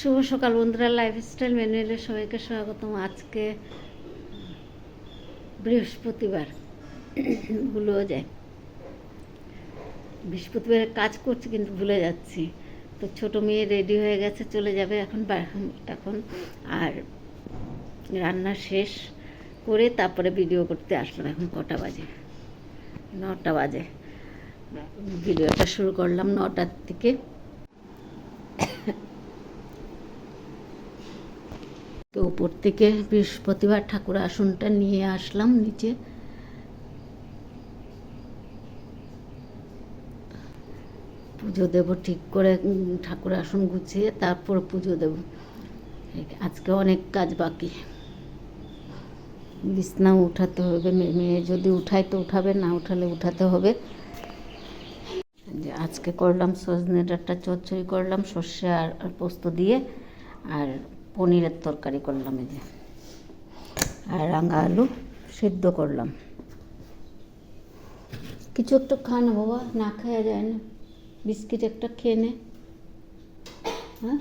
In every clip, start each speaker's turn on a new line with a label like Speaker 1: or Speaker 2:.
Speaker 1: শুভ সকাল বন্ধুরা, লাইফস্টাইল ম্যানুয়ালে সবাইকে স্বাগতম। আজকে বৃহস্পতিবার, ভুলেও যায়। বৃহস্পতিবারে কাজ করছি কিন্তু ভুলে যাচ্ছি। তো ছোটো মেয়ে রেডি হয়ে গেছে, চলে যাবে এখন আর রান্না শেষ করে তারপরে ভিডিও করতে আসলাম। এখন কটা বাজে? 9টা বাজে। ভিডিওটা শুরু করলাম 9টার থেকে। তো উপর থেকে বৃহস্পতিবার ঠাকুর আসনটা নিয়ে আসলাম নিচে। পুজো দেব ঠিক করে, ঠাকুর আসন গুছিয়ে তারপর পুজো দেব। আজকে অনেক কাজ বাকি। বিছনা উঠাতে হবে, মেয়ে যদি উঠায় তো উঠাবে, না উঠালে উঠাতে হবে। আজকে করলাম সজনে ডাঁটা চচ্চড়ি করলাম, সর্ষে আর পোস্ত দিয়ে, আর পনিরের তরকারি করলাম এই যে, আর রাঙা আলু সিদ্ধ করলাম। কিছু একটা খা না বাবা, না খাওয়া যায় না। বিস্কিট একটা খেয়ে নে। হ্যাঁ,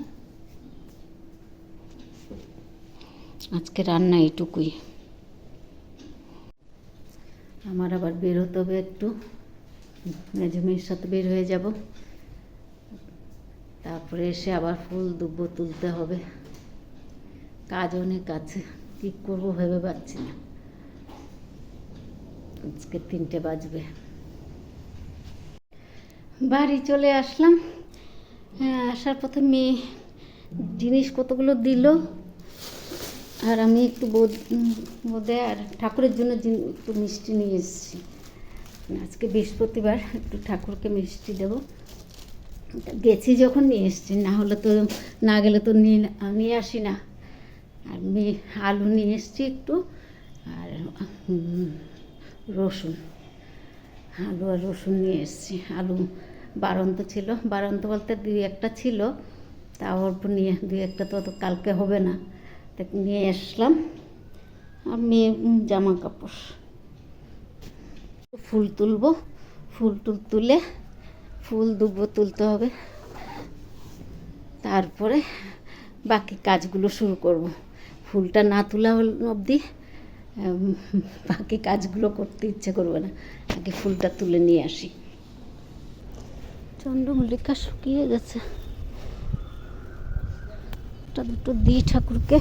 Speaker 1: আজকে রান্না এইটুকুই। আমার আবার বের হতে হবে একটু, মেজমের সাথে বের হয়ে যাব। তারপরে এসে আবার ফুল দুব্বো তুলতে হবে। কাজ অনেক আছে, কী করবো ভেবে পাচ্ছি না। আজকে 3টে বাজবে। বাড়ি চলে আসলাম। হ্যাঁ, আসার পথে মেয়ে জিনিস কতগুলো দিল, আর আমি একটু বোধে আর ঠাকুরের জন্য একটু মিষ্টি নিয়ে এসেছি। আজকে বৃহস্পতিবার, একটু ঠাকুরকে মিষ্টি দেবো। গেছি যখন নিয়ে এসেছি, না হলে তো, না গেলে তো নিয়ে আসি না। আর আলু নিয়ে এসেছি একটু, আর রসুন, আলু আর রসুন নিয়ে এসেছি। আলু বাড়ন্ত ছিল, বাড়ন্ত বলতে 2-1টা ছিল, তাও অল্প নিয়ে, 2-1টা তো কালকে হবে না, তা নিয়ে আসলাম। আর মেয়ে জামা কাপড়, ফুল তুলব, ফুল তুলে ফুল দুব্বো তুলতে হবে, তারপরে বাকি কাজগুলো শুরু করব। ফুলটা না তোলা অবধি বাকি কাজগুলো করতে ইচ্ছে করবে না। আগে ফুলটা তুলে নিয়ে আসি। চন্দ্রমল্লিকা শুকিয়ে গেছে, একটা দুটো দিই ঠাকুরকে।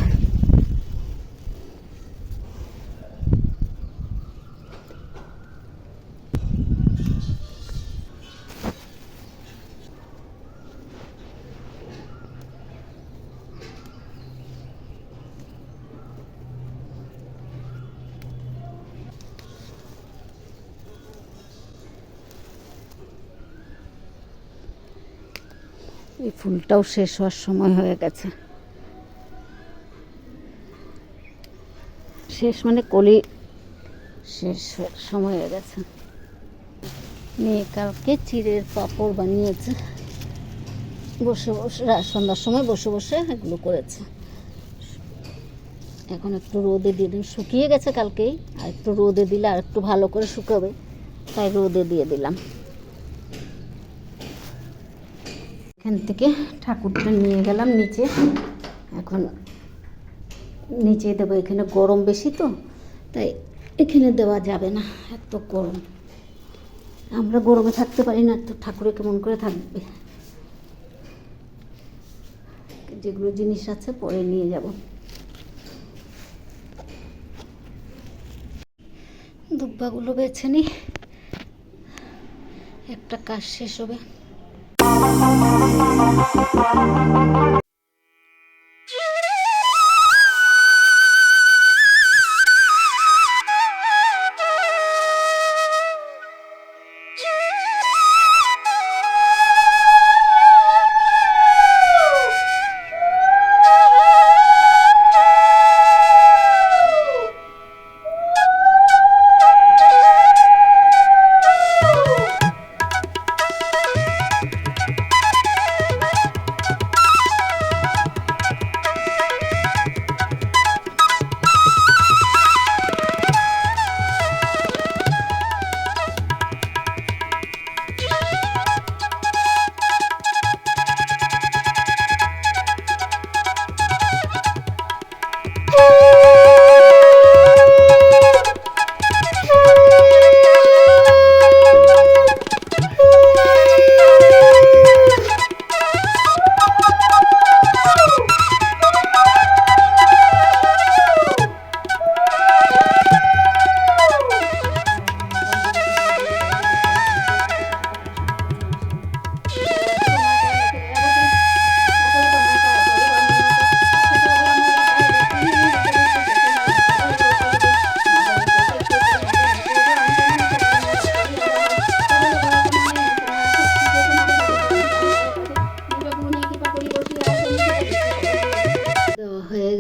Speaker 1: এই ফুলটাও শেষ হওয়ার সময় হয়ে গেছে। শেষ মানে কলি শেষ সময় হয়ে গেছে। মেয়ে কালকে চিড়ের পাঁপড় বানিয়েছে, বসে বসে সন্ধ্যার সময় বসে বসে এগুলো করেছে। এখন একটু রোদে দিয়ে দিন, শুকিয়ে গেছে কালকেই, আর একটু রোদে দিলে আর একটু ভালো করে শুকাবে, তাই রোদে দিয়ে দিলাম। এখান থেকে ঠাকুরটা নিয়ে গেলাম নিচে, এখন নিচে দেবো। এখানে গরম বেশি তো, তাই এখানে দেওয়া যাবে না, এত গরম। আমরা গরমে থাকতে পারি না, তো ঠাকুরে কেমন করে থাকবে। যেগুলো জিনিস আছে পরে নিয়ে যাব। দুব্বাগুলো বেছে নিই, একটা কাজ শেষ হবে।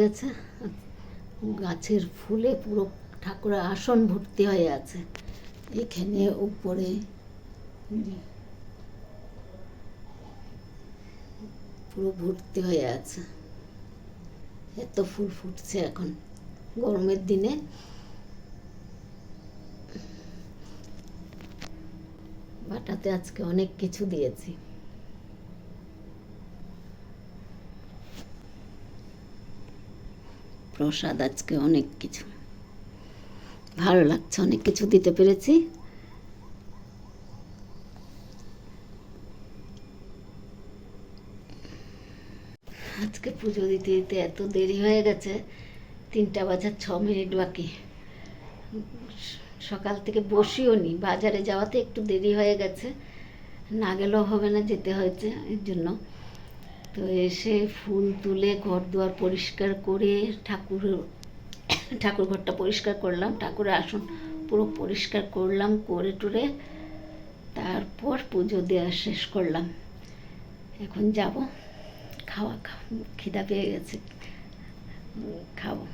Speaker 1: হয়েছে, গাছের ফুলে পুরো ঠাকুরের আসন ভর্তি হয়ে আছে। এখানে উপরে পুরো ভর্তি হয়ে আছে, এত ফুল ফুটছে এখন গরমের দিনে। বাটাতে আজকে অনেক কিছু দিয়েছি। প্রসাদ আজকে অনেক কিছু, ভালো লাগছে, অনেক কিছু দিতে পেরেছি। আজকে পুজো দিতে দিতে এত দেরি হয়ে গেছে, 3টা বাজার 6 মিনিট বাকি। সকাল থেকে বসিও নি, বাজারে যাওয়াতে একটু দেরি হয়ে গেছে, না গেলেও হবে না, যেতে হয়েছে এর জন্য। তো এসে ফুল তুলে ঘর দুয়ার পরিষ্কার করে ঠাকুর ঘরটা পরিষ্কার করলাম, ঠাকুরের আসন পুরো পরিষ্কার করলাম, করে টুরে তারপর পুজো দেওয়া শেষ করলাম। এখন যাব খিদা পেয়ে গেছে, খাবো।